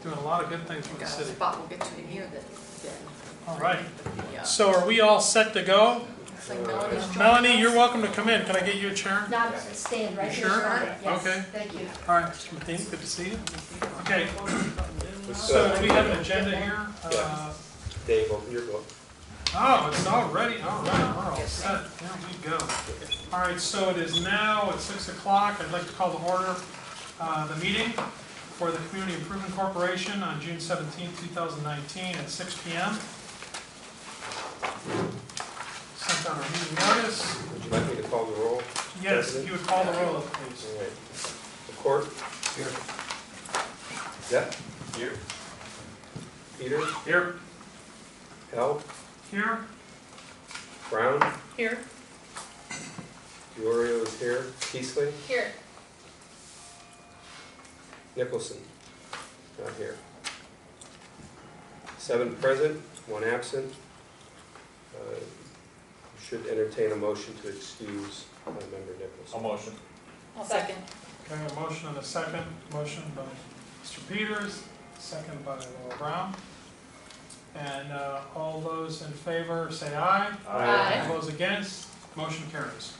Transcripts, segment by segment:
doing a lot of good things for the Got a city. spot we'll get to in here that. All right. So are we all set to go? Looks like Melanie's joining Melanie, us. you're welcome to come in. Can I get you a chair? Not stand right You here. sure? Yes, Okay. thank you. All right, Mr. Matheny, good to see you. Okay. So do we have an agenda here? Dave, open your book. Oh, it's already, all right, we're all set. There we go. All right, so it is now at 6 o'clock. I'd like to call to order the meeting for the Community Improvement Corporation on June 17th, 2019 at 6 p.m. Sent out our meeting notice. Would you like me to call the roll? Yes, if you would call the roll, please. All right. McCourt? Here. Jeff? Here. Peter? Here. Hell? Here. Brown? Here. Diorio is here. Peasley? Here. Nicholson? Not here. 7 present, 1 absent. Should entertain a motion to excuse Member Nicholson. A motion. I'll second. Okay, a motion and a second. Motion by Mr. Peters, second by Laura Brown. And all those in favor say aye. Aye. All those against, motion carries.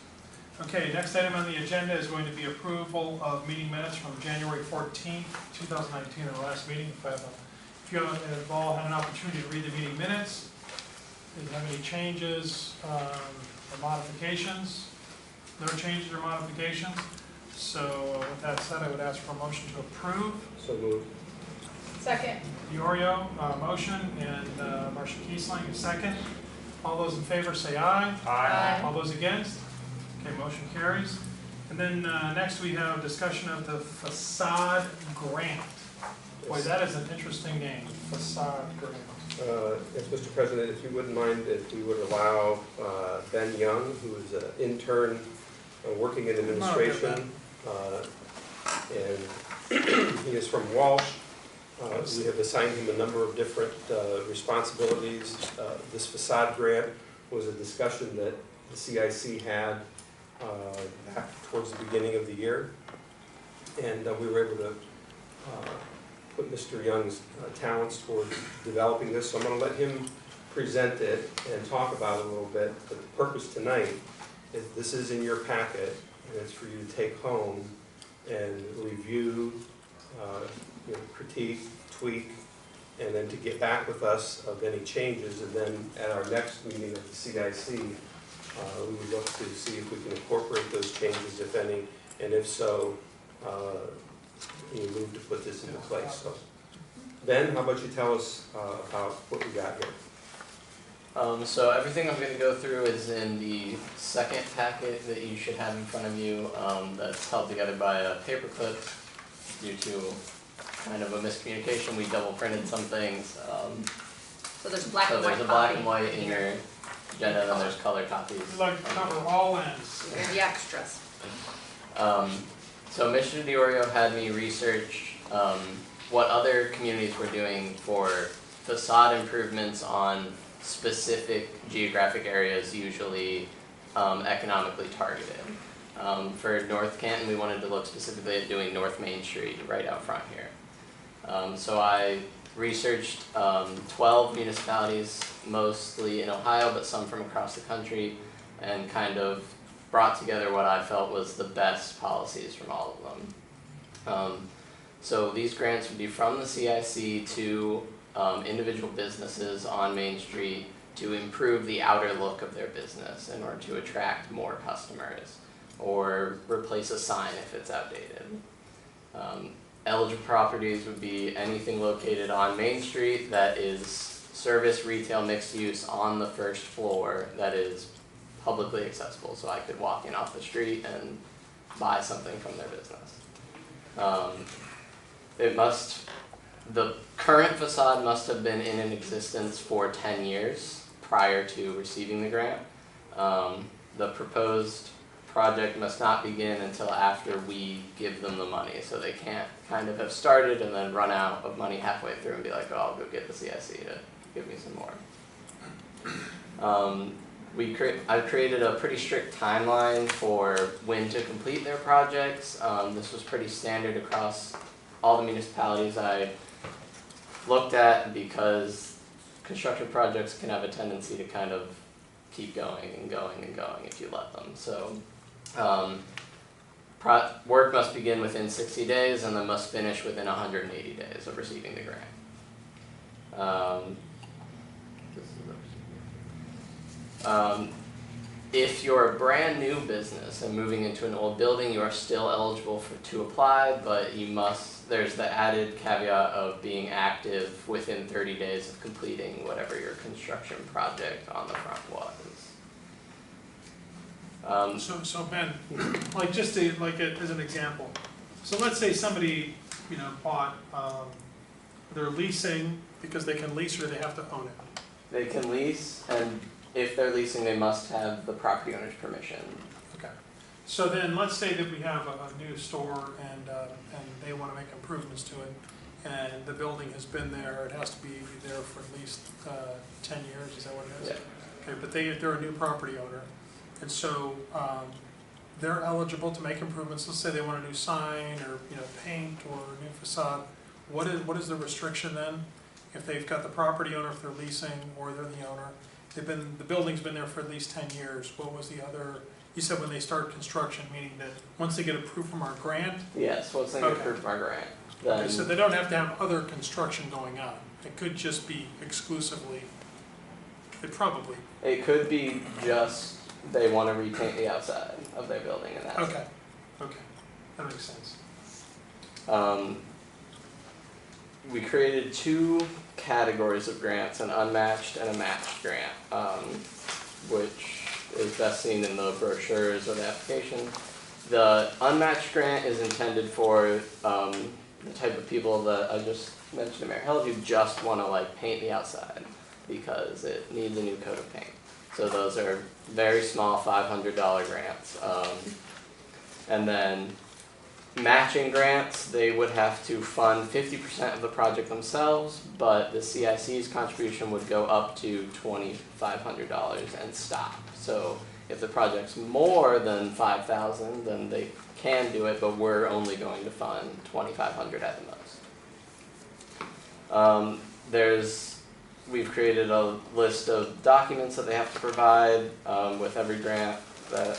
Okay, next item on the agenda is going to be approval of meeting minutes from January 14th, 2019, our last meeting. If you have all had an opportunity to read the meeting minutes, did you have any changes or modifications? No changes or modifications? So with that said, I would ask for a motion to approve. So moved. Second. Diorio, motion, and Marcia Kiesling, a second. All those in favor say aye. Aye. All those against? Okay, motion carries. And then next we have discussion of the facade grant. Boy, that is an interesting name, facade grant. Yes, Mr. President, if you wouldn't mind, if we would allow Ben Young, who is an intern working in administration, and he is from Walsh. We have assigned him a number of different responsibilities. This facade grant was a discussion that the CIC had back towards the beginning of the year, and we were able to put Mr. Young's talents towards developing this. So I'm going to let him present it and talk about it a little bit. But the purpose tonight is this is in your packet, and it's for you to take home and review, critique, tweak, and then to get back with us of any changes. And then at our next meeting of the CIC, we would look to see if we can incorporate those changes, if any, and if so, you move to put this into place. So, Ben, how about you tell us about what we got here? So everything I'm going to go through is in the second packet that you should have in front of you. That's held together by a paperclip due to kind of a miscommunication. We double printed some things. So there's black and white. So there's a black and white in your agenda, and then there's color copies. We'd like to cover all ends. There's the extras. So Mr. Diorio had me research what other communities were doing for facade improvements on specific geographic areas, usually economically targeted. For North Canton, we wanted to look specifically at doing North Main Street right out front here. So I researched 12 municipalities, mostly in Ohio, but some from across the country, and kind of brought together what I felt was the best policies from all of them. So these grants would be from the CIC to individual businesses on Main Street to improve the outer look of their business in order to attract more customers or replace a sign if it's outdated. Eligible properties would be anything located on Main Street that is service, retail, mixed use on the first floor that is publicly accessible, so I could walk in off the street and buy something from their business. The current facade must have been in existence for 10 years prior to receiving the grant. The proposed project must not begin until after we give them the money, so they can't kind of have started and then run out of money halfway through and be like, oh, I'll go get the CIC to give me some more. I've created a pretty strict timeline for when to complete their projects. This was pretty standard across all the municipalities I looked at because construction projects can have a tendency to kind of keep going and going and going if you let them. So work must begin within 60 days and then must finish within 180 days of receiving the grant. If you're a brand new business and moving into an old building, you are still eligible to apply, but there's the added caveat of being active within 30 days of completing whatever your construction project on the front was. So Ben, like just to, as an example, so let's say somebody, bought, they're leasing because they can lease or they have to own it. They can lease, and if they're leasing, they must have the property owner's permission. Okay. So then let's say that we have a new store and they want to make improvements to it, and the building has been there, it has to be there for at least 10 years, is that what it is? Yeah. Okay, but they're a new property owner, and so they're eligible to make improvements. Let's say they want a new sign or paint or a new facade. What is the restriction then? If they've got the property owner, if they're leasing or they're the owner, the building's been there for at least 10 years. What was the other? You said when they start construction, meaning that once they get approved from our grant. Yes, once they get approved from our grant, then. Okay, so they don't have to have other construction going on. It could just be exclusively. It probably. It could be just they want to repaint the outside of their building, and that's it. Okay. Okay, that makes sense. We created 2 categories of grants, an unmatched and a matched grant, which is best seen in the brochures or the application. The unmatched grant is intended for the type of people that I just mentioned, Mayor Hill, who just want to paint the outside because it needs a new coat of paint. So those are very small $500 grants. And then matching grants, they would have to fund 50% of the project themselves, but the CIC's contribution would go up to $2,500 and stop. So if the project's more than $5,000, then they can do it, but we're only going to fund $2,500 at the most. We've created a list of documents that they have to provide with every grant that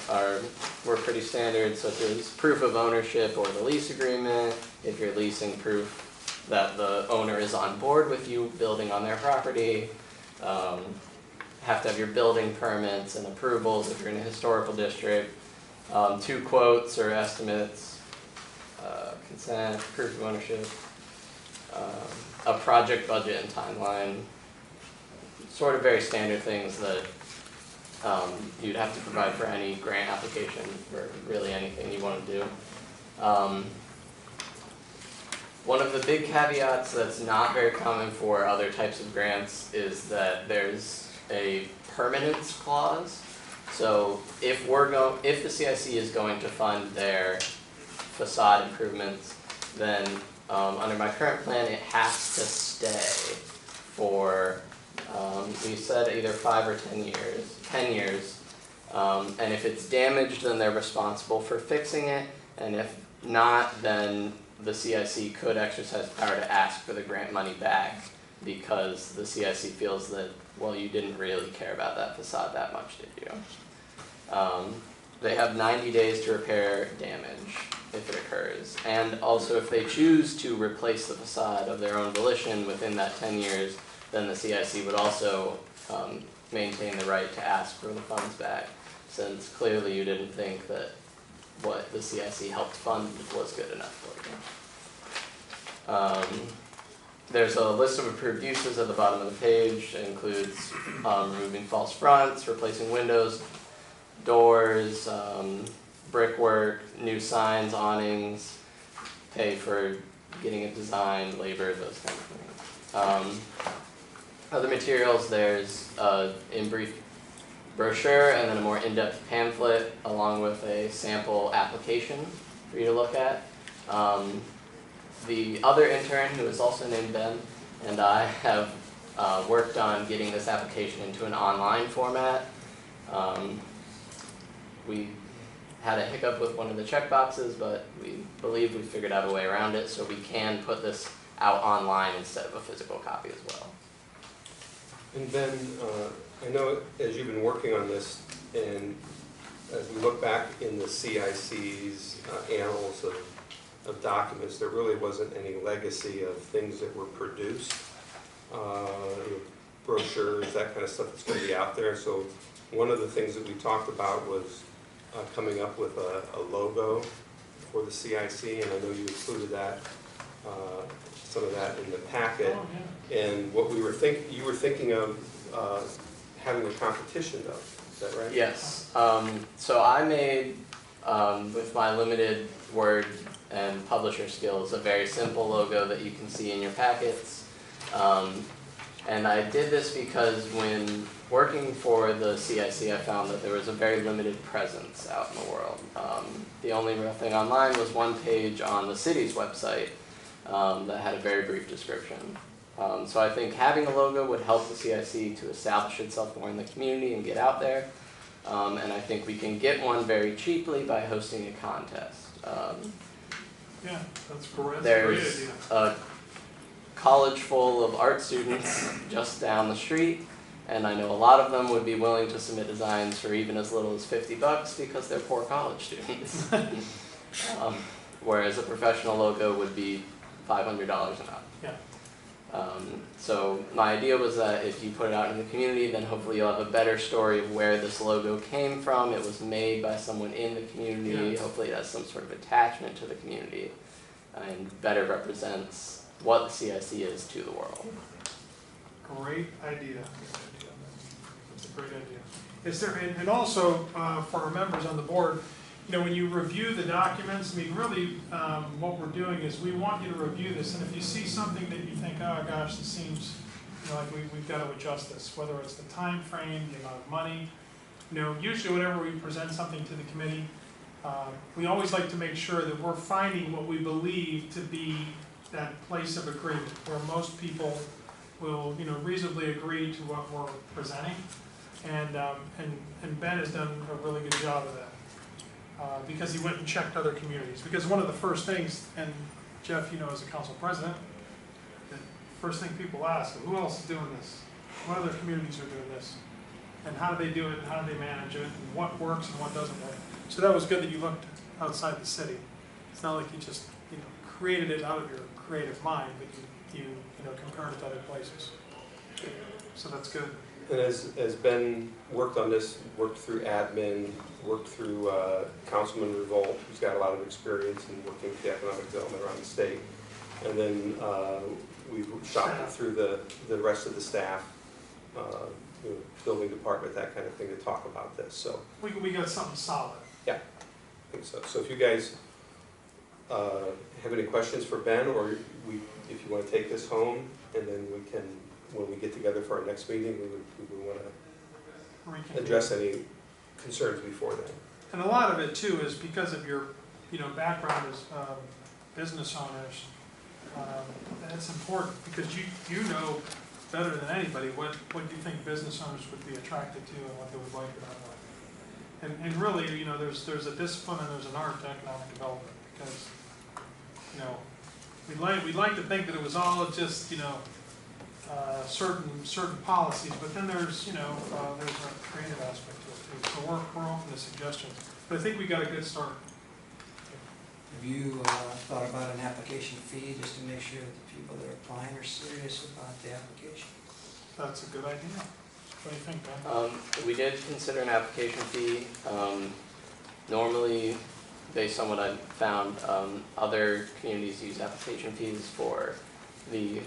were pretty standard, such as proof of ownership or the lease agreement. If you're leasing, proof that the owner is on board with you building on their property. Have to have your building permits and approvals if you're in a historical district. 2 quotes or estimates, consent, proof of ownership, a project budget and timeline. Sort of very standard things that you'd have to provide for any grant application for really anything you want to do. One of the big caveats that's not very common for other types of grants is that there's a permanence clause. So if the CIC is going to fund their facade improvements, then under my current plan it has to stay for we said either 5 or 10 years. 10 years. And if it's damaged, then they're responsible for fixing it. And if not, then the CIC could exercise the power to ask for the grant money back because the CIC feels that, well, you didn't really care about that facade that much, did you? They have 90 days to repair damage if it occurs. And also if they choose to replace the facade of their own volition within that 10 years, then the CIC would also maintain the right to ask for the funds back, since clearly you didn't think that what the CIC helped fund was good enough for you. There's a list of approved uses at the bottom of the page. It includes removing false fronts, replacing windows, doors, brickwork, new signs, awnings, pay for getting it designed, labor, those kind of things. Other materials, there's in brief brochure and then a more in-depth pamphlet along with a sample application for you to look at. The other intern, who is also named Ben, and I have worked on getting this application into an online format. We had a hiccup with one of the checkboxes, but we believe we figured out a way around it, so we can put this out online instead of a physical copy as well. And Ben, I know as you've been working on this, and as we look back in the CIC's annals of documents, there really wasn't any legacy of things that were produced, brochures, that kind of stuff that's going to be out there. So one of the things that we talked about was coming up with a logo for the CIC, and I know you included that, some of that in the packet. Oh, yeah. And what you were thinking of having a competition though, is that right? Yes. So I made, with my limited word and publisher skills, a very simple logo that you can see in your packets. And I did this because when working for the CIC, I found that there was a very limited presence out in the world. The only real thing online was one page on the city's website that had a very brief description. So I think having a logo would help the CIC to establish itself more in the community and get out there. And I think we can get one very cheaply by hosting a contest. Yeah, that's great. There's a college full of art students just down the street, and I know a lot of them would be willing to submit designs for even as little as $50 because they're poor college students. Whereas a professional logo would be $500 and up. Yeah. So my idea was that if you put it out in the community, then hopefully you'll have a better story of where this logo came from. It was made by someone in the community. Yeah. Hopefully it has some sort of attachment to the community and better represents what the CIC is to the world. Great idea. That's a great idea. Is there, and also for our members on the board, you know, when you review the documents, I mean, really, what we're doing is we want you to review this, and if you see something that you think, oh gosh, this seems, you know, like we've got to adjust this, whether it's the time frame, the amount of money, you know, usually whenever we present something to the committee, we always like to make sure that we're finding what we believe to be that place of agreement, where most people will, you know, reasonably agree to what we're presenting, and Ben has done a really good job of that. Because he went and checked other communities. Because one of the first things, and Jeff, you know, as a council president, the first thing people ask, who else is doing this? What other communities are doing this? And how do they do it, and how do they manage it, and what works and what doesn't work? So that was good that you looked outside the city. It's not like you just, you know, created it out of your creative mind, but you know, compared it to other places. So that's good. And as Ben worked on this, worked through admin, worked through Councilman Revolt, who's got a lot of experience in working with the economic development around the state. And then we shopped it through the rest of the staff, you know, building department, that kind of thing, to talk about this. So We got something solid. yeah, I think so. So if you guys have any questions for Ben, or if you want to take this home, and then we can, when we get together for our next meeting, we would want to address any concerns before then. And a lot of it too is because of your, you know, background as business owners. That's important because you know better than anybody what you think business owners would be attracted to and what they would like or not like. And really, you know, there's a discipline and there's an art to economic development, because, you know, we'd like to think that it was all just, you know, certain policies, but then there's, you know, there's a creative aspect to it too. So we're open to suggestions, but I think we got a good start. Have you thought about an application fee, just to make sure that the people that are applying are serious about the application? That's a good idea. What do you think, Ben? We did consider an application fee. Normally, based on what I've found, other communities use application fees for the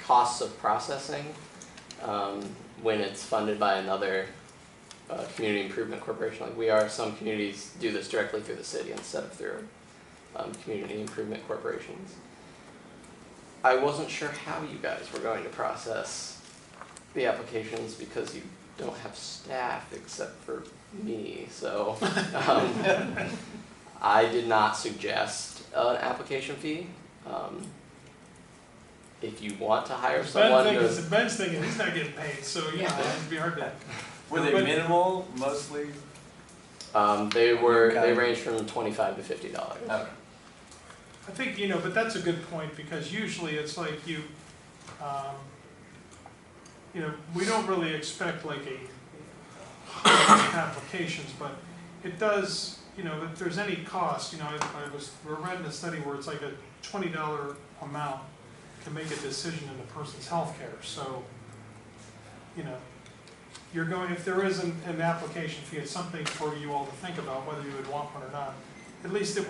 costs of processing when it's funded by another community improvement corporation like we are. Some communities do this directly through the city instead of through community improvement corporations. I wasn't sure how you guys were going to process the applications because you don't have staff except for me, so I did not suggest an application fee. If you want to hire someone Ben's thinking he's not getting paid, so you know, it'd be hard to. Were they minimal, mostly? they ranged from $25 to $50. Okay. I think, but that's a good point, because usually it's like we don't really expect like applications, but it does, if there's any cost, we're reading a study where it's like a $20 amount can make a decision in a person's healthcare. So, you're going, if there is an application fee, it's something for you all to think about whether you would want one or not. At least there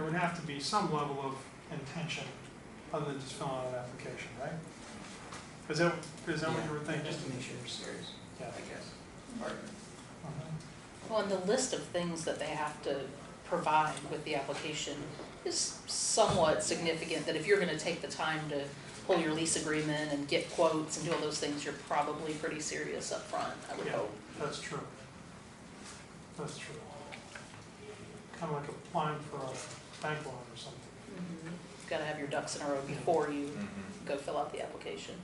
would have to be some level of intention other than just filling out an application, right? Is that what you were thinking? Just to make sure they're serious, Yeah. I guess. Part of it. Well, and the list of things that they have to provide with the application is somewhat significant, that if you're gonna take the time to pull your lease agreement and get quotes and do all those things, you're probably pretty serious up front. I would Yeah. hope. That's true. That's true. Kind of like applying for a bank loan or something. You've gotta have your ducks in a row before you go fill out the application.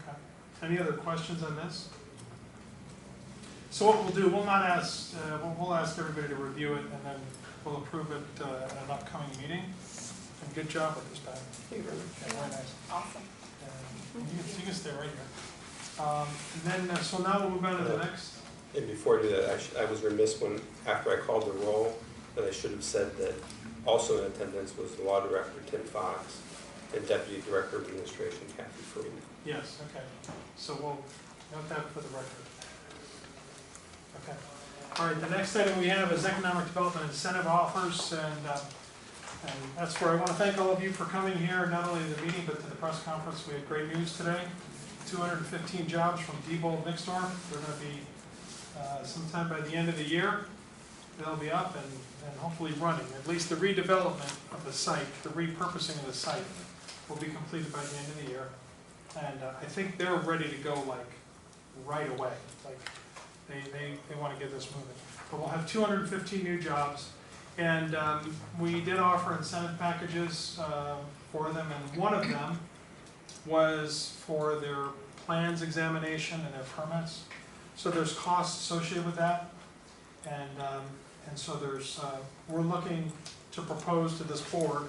Okay. Any other questions on this? So what we'll do, we'll not ask, we'll ask everybody to review it, and then we'll approve it at an upcoming meeting. And good job with this, Pat. Hey, really? Yeah, very nice. Awesome. You can stay right here. And then, so now we'll move on to the next. And before I do that, I was remiss when, after I called the roll, that I should have said that also in attendance was the Law Director, Tim Fox, and Deputy Director of Administration, Kathy Freeman. Yes, okay. So we'll note that for the record. Okay. All right, the next item we have is Economic Development Incentive Offers, and that's where I want to thank all of you for coming here, not only to the meeting, but to the press conference. We had great news today. 215 jobs from Diebold Nixdorf. They're going to be sometime by the end of the year. They'll be up and hopefully running. At least the redevelopment of the site, the repurposing of the site will be completed by the end of the year. And I think they're ready to go like right away. Like they want to get this moving. But we'll have 215 new jobs. And we did offer incentive packages for them, and one of them was for their plans examination and their permits. So there's costs associated with that, and so there's we're looking to propose to this board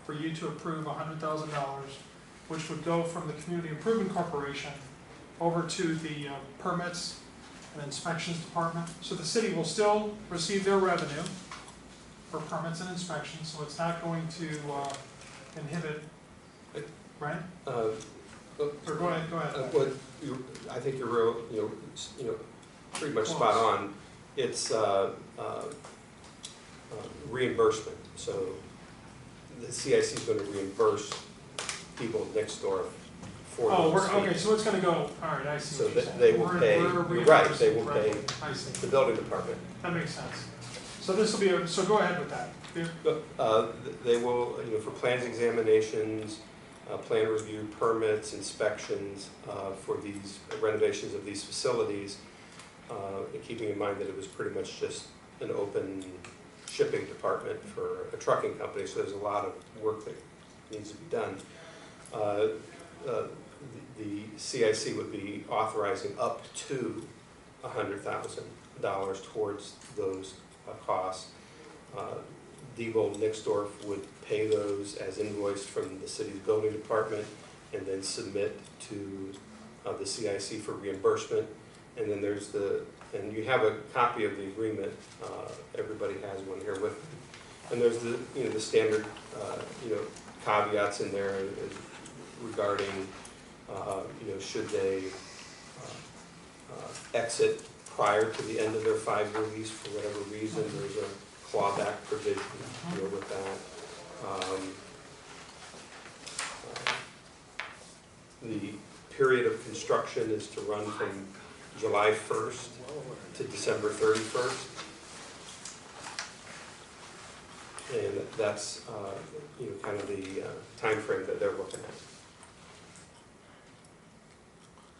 for you to approve $100,000, which would go from the Community Improvement Corporation over to the permits and inspections department. So the city will still receive their revenue for permits and inspections, so it's not going to inhibit, right? Or go ahead. I think you're real, pretty much spot on. It's reimbursement. So the CIC is going to reimburse people next door for those fees. Okay, so it's gonna go, all right, I see So what you're saying. they will pay, We're you're right, they will reimbursing, pay right. I see, the building department. that makes sense. So this will be, so go ahead with that. They will, for plans examinations, plan review, permits, inspections for these renovations of these facilities, and keeping in mind that it was pretty much just an open shipping department for a trucking company, so there's a lot of work that needs to be done. The CIC would be authorizing up to $100,000 towards those costs. Diebold Nixdorf would pay those as invoiced from the city's building department and then submit to the CIC for reimbursement. And then there's and you have a copy of the agreement, everybody has one here with them. And there's the standard, caveats in there regarding, should they exit prior to the end of their 5-year lease for whatever reason, there's a clawback provision to deal with that. The period of construction is to run from July 1st to December 31st. And that's, kind of the time frame that they're looking at.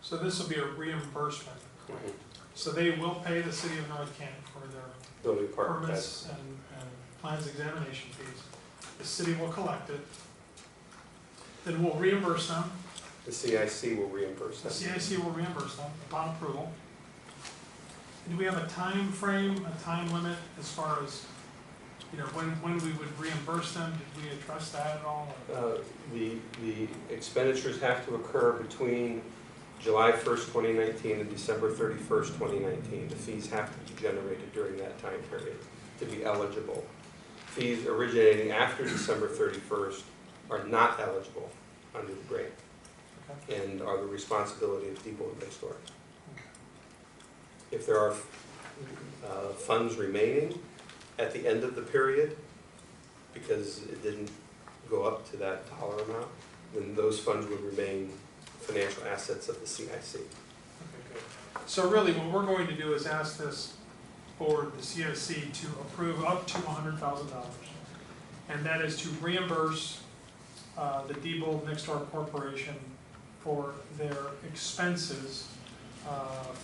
So this will be a reimbursement. So they will pay the city of North Canton for their Building department, permits and plans examination fees. The city will collect it. Then we'll reimburse them. the CIC will reimburse The them. CIC will reimburse them upon approval. And do we have a time frame, a time limit as far as you know, when we would reimburse them, did we address that at all? or- The expenditures have to occur between July 1st, 2019 and December 31st, 2019. The fees have to be generated during that time period to be eligible. Fees originating after December 31st are not eligible under the grant Okay. and are the responsibility of people next door. If there are funds remaining at the end of the period, because it didn't go up to that dollar amount, then those funds would remain financial assets of the CIC. Okay, good. So really, what we're going to do is ask this board, the CIC, to approve up to $100,000. And that is to reimburse the Diebold Nixdorf Corporation for their expenses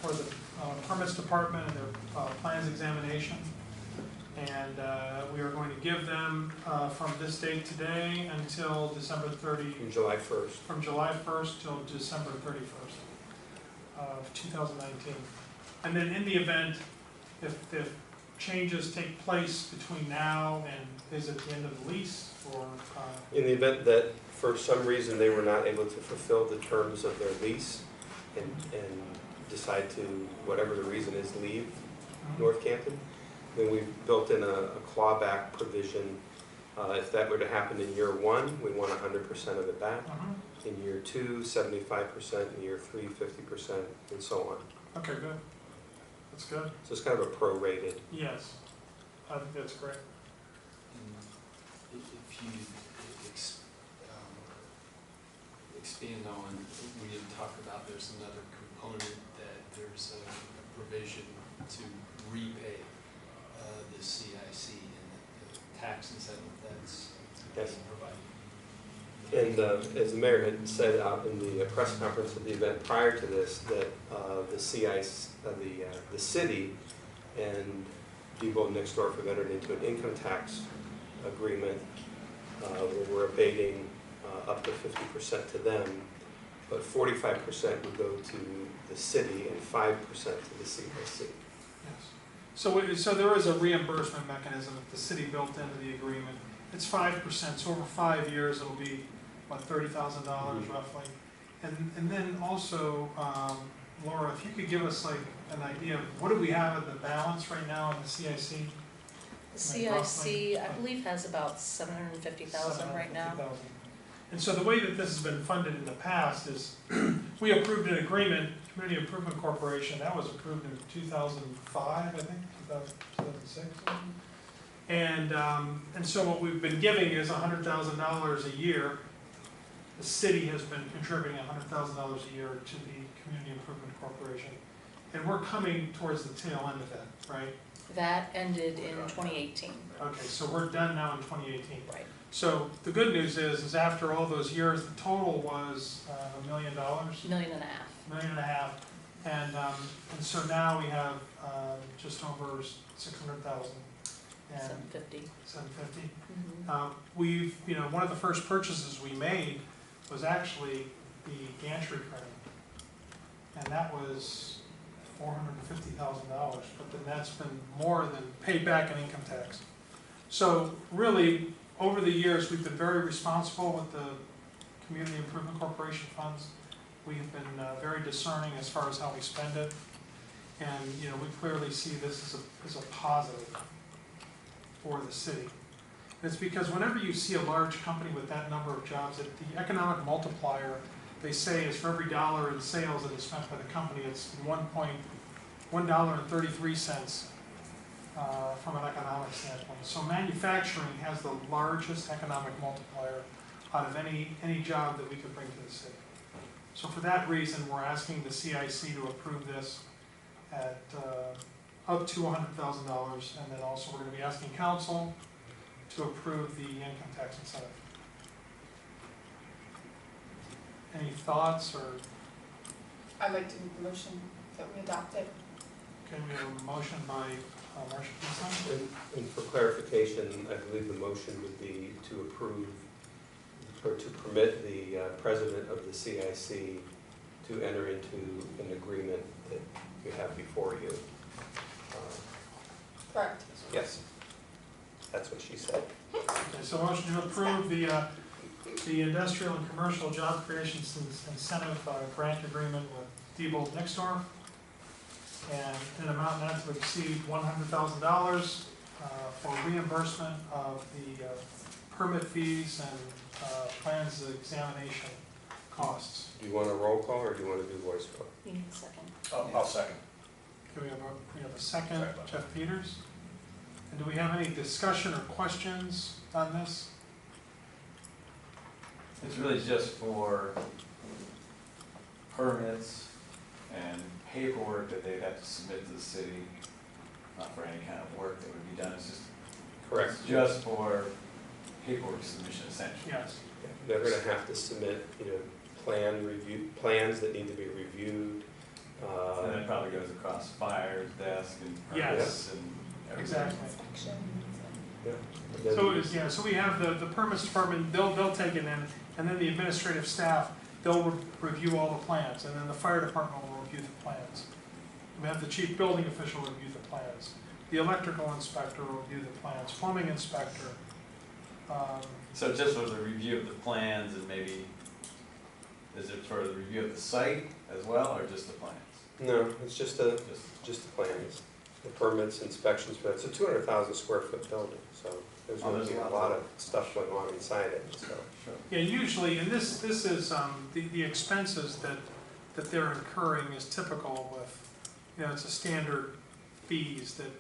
for the permits department and their plans examination. And we are going to give them from this date today until December 30, From July 1st. from July 1st till December 31st of 2019. And then in the event, if changes take place between now and is it the end of the lease or? In the event that for some reason they were not able to fulfill the terms of their lease and decide to, whatever the reason is, leave North Canton, then we've built in a clawback provision. If that were to happen in year 1, we want 100% of it back. In year 2, 75%, in year 3, 50%, and so on. Okay, good. That's good. So it's kind of a prorated. Yes, I think that's great. If you expand on, we didn't talk about, there's another component that there's a provision to repay the CIC and the tax incentive that's Yes. provided. And as the mayor had said out in the press conference at the event prior to this, that the CIC, the city and Diebold Nixdorf have entered into an income tax agreement where we're abating up to 50% to them, but 45% would go to the city and 5% to the CIC. Yes. So there is a reimbursement mechanism that the city built into the agreement. It's 5%, so over 5 years, it'll be, what, $30,000 roughly? And then also, Laura, if you could give us like an idea of what do we have in the balance right now in the CIC? The CIC, I believe, has about 750,000 right now. 750,000. And so the way that this has been funded in the past is, we approved an agreement, Community Improvement Corporation, that was approved in 2005, I think, 2006. And so what we've been giving is $100,000 a year. The city has been contributing $100,000 a year to the Community Improvement Corporation. And we're coming towards the tail end of that, right? That ended in 2018. Okay, so we're done now in 2018. Right. So the good news is after all those years, the total was $1 million. $1.5 million. And so now we have just over 600,000. And 750. 750. Mhm. We've, you know, one of the first purchases we made was actually the gantry crane. And that was $450,000, but then that's been more than paid back in income tax. So really, over the years, we've been very responsible with the Community Improvement Corporation funds. We've been very discerning as far as how we spend it. And, you know, we clearly see this as a positive for the city. And it's because whenever you see a large company with that number of jobs, that the economic multiplier, they say, is for every dollar in sales that is spent by the company, it's $1.33 from an economic standpoint. So manufacturing has the largest economic multiplier out of any job that we could bring to the city. So for that reason, we're asking the CIC to approve this at up to $100,000, and then also we're going to be asking council to approve the income tax incentive. Any thoughts, or, I'd like to make the motion that we adopt it. okay, we have a motion by Marcia Pinson. And for clarification, I believe the motion would be to approve, or to permit the president of the CIC to enter into an agreement that you have before you. Correct. Yes. That's what she said. Okay, so motion to approve the industrial and commercial job creation incentive grant agreement with Diebold Nixdorf, and an amount not to exceed $100,000 for reimbursement of the permit fees and plans examination costs. Do you want a roll call, or do you want to do voice vote? You need a second. I'll second. Okay, we have a second, Jeff Peters. And do we have any discussion or questions on this? It's really just for permits and paperwork that they'd have to submit to the city, not for any kind of work that would be done, it's just. Correct. It's just for paperwork submission essentially. Yes. They're gonna have to submit, plans that need to be reviewed. And then it probably goes across fire's desk and Yes. permits and everything. Exactly. Yeah. And then- So it is, yeah, so we have the permits department, they'll take it in, and then the administrative staff, they'll review all the plans, and then the fire department will review the plans. We have the chief building official review the plans, the electrical inspector will review the plans, plumbing inspector. So just for the review of the plans and maybe, is it for the review of the site as well, or just the plans? No, it's just the plans, the permits, inspections, but it's a 200,000 square foot building, so there's Oh, gonna there's be a a lot lot of stuff going on inside it, so. Sure. Yeah, usually, and this is, the expenses that they're incurring is typical with, it's a standard fees that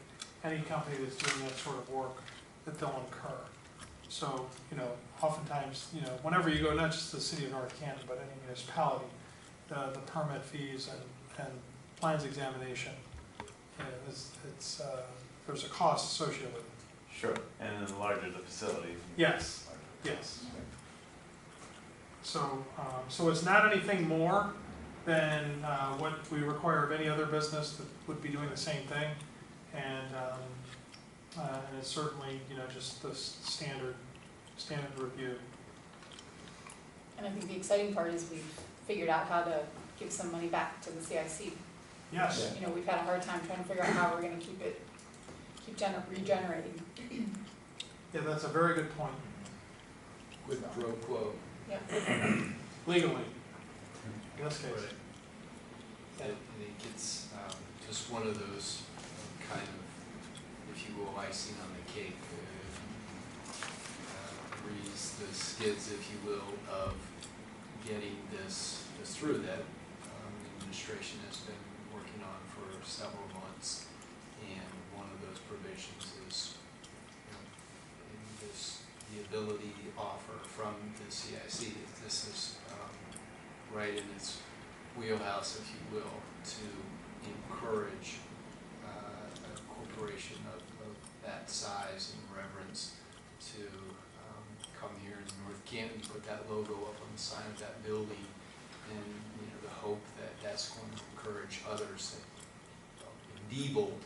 any company that's doing that sort of work, that they'll incur. So, oftentimes, whenever you go, not just the city of North Canton, but any municipality, the permit fees and plans examination, there's a cost associated with it. Sure, and then the larger the facility. Yes, yes. So, so it's not anything more than what we require of any other business that would be doing the same thing. And it's certainly, just the standard review. And I think the exciting part is we've figured out how to give some money back to the CIC. Yes, We've had a hard time trying to figure out how we're gonna keep regenerating. yeah, that's a very good point, Quid pro quo. Yeah. legally, in this case. Right. I think it's just one of those kind of, if you will, icing on the cake. Grease the skids, if you will, of getting this through that the administration has been working on for several months. And one of those provisions is the ability to offer from the CIC. This is right in its wheelhouse, if you will, to encourage a corporation of that size and reverence to come here in North Canton, put that logo up on the sign of that building, and the hope that that's going to encourage others that Diebold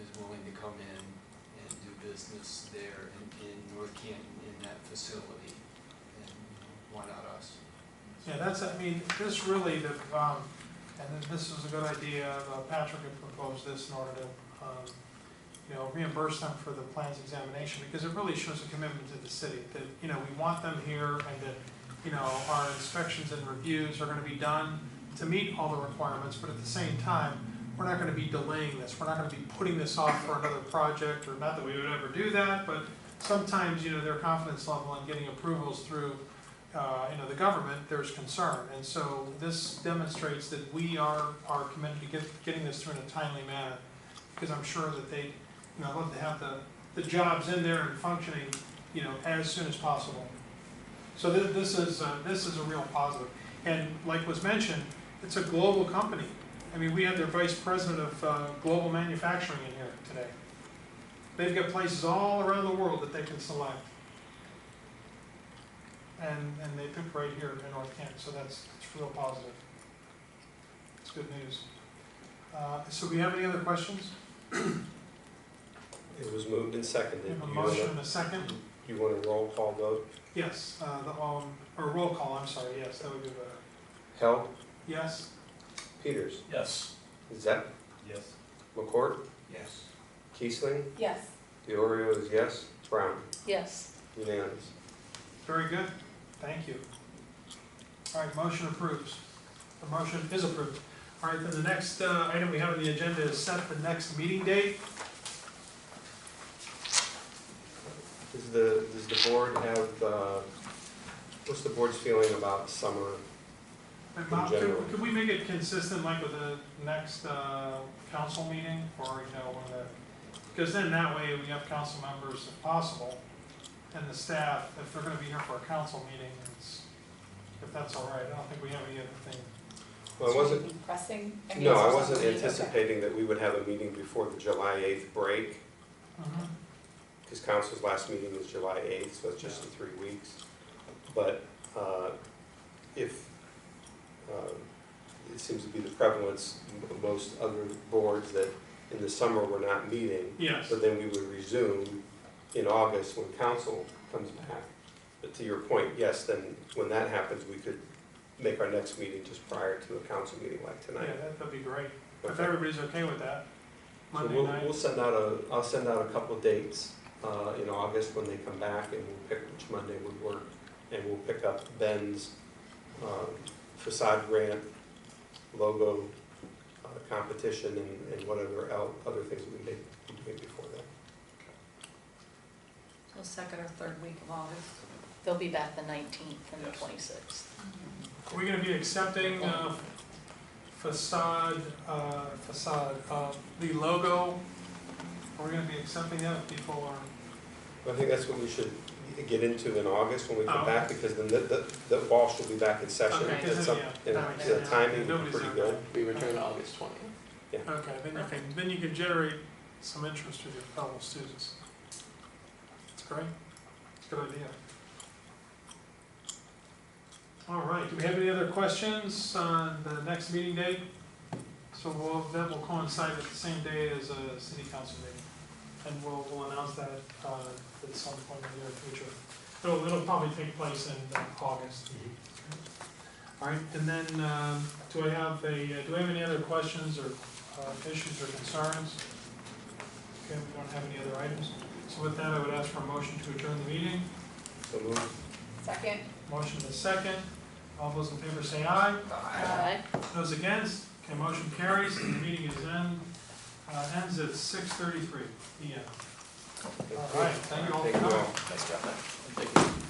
is willing to come in and do business there in North Canton in that facility, and why not us? Yeah, this really, and this is a good idea, Patrick had proposed this in order to, reimburse them for the plans examination, because it really shows a commitment to the city, that, we want them here, and that, our inspections and reviews are gonna be done to meet all the requirements, but at the same time, we're not gonna be delaying this, we're not gonna be putting this off for another project, or not that we would ever do that, but sometimes, their confidence level in getting approvals through the government, there's concern. And so this demonstrates that we are committed to getting this through in a timely manner, because I'm sure that they, love to have the jobs in there and functioning, as soon as possible. So this is a real positive. And like was mentioned, it's a global company. We had their vice president of global manufacturing in here today. They've got places all around the world that they can select. And they picked right here in North Canton, so it's real positive. It's good news. So do we have any other questions? It was moved and seconded. We have a You motion wanna- and a second? You want a roll call vote? Yes, or roll call, I'm sorry, yes, that would be better. Hell? Yes? Peters? Yes. Zepp? Yes. McCourt? Yes. Kiesling? Yes. Diorio is yes. Brown, Yes. unanimous. Very good, thank you. All right, motion approves. The motion is approved. All right, then the next item we have on the agenda is set the next meeting date. Does the board have, what's the board's feeling about summer? And In Bob, general. could we make it consistent like with the next council meeting, or, you know, because then that way we have council members if possible, and the staff, if they're gonna be here for a council meeting, if that's all right. I don't think we have any other thing. Well, I wasn't, Anything pressing? mean, no, is there I wasn't something- okay. anticipating that we would have a meeting before the July 8th break, Mhm. because council's last meeting is July 8th, so it's just in 3 weeks. But if, it seems to be the prevalence of most other boards that in the summer we're not meeting, Yes, so then we would resume in August when council comes back. But to your point, yes, then when that happens, we could make our next meeting just prior to a council meeting like yeah, tonight. that'd be great. If Okay. everybody's okay with that. So Monday night. we'll send out I'll send out a couple of dates in August when they come back, and we'll pick which Monday would work. And we'll pick up Ben's facade grant, logo competition, and whatever other things we may be doing before that. So second or third week of August. They'll be back the 19th and the Yes. 26th. Are we gonna be accepting facade, the logo? Are we gonna be accepting that if people are? I think that's what we should get into in August when we come Oh. back, because then the Walsh will be back in session. Okay, and some- yeah, and that makes the sense. timing will be Nobody's pretty on good. that. We return August 20th. Okay, then you can generate some interest with your fellow students. That's great, it's a good idea. All right, do we have any other questions on the next meeting date? So that will coincide with the same day as a city council meeting. And we'll announce that at some point in the near future. It'll probably take place in August. All right, and then, do I have any other questions or issues or concerns? Okay, we don't have any other items. So with that, I would ask for a motion to adjourn the meeting. So move. Second? Motion is second. All those in favor say aye. Aye. Those against? Okay, motion carries, and the meeting ends at 6:33 PM. All right, thank you all for Thank you coming. all. Nice job, man. Thank you.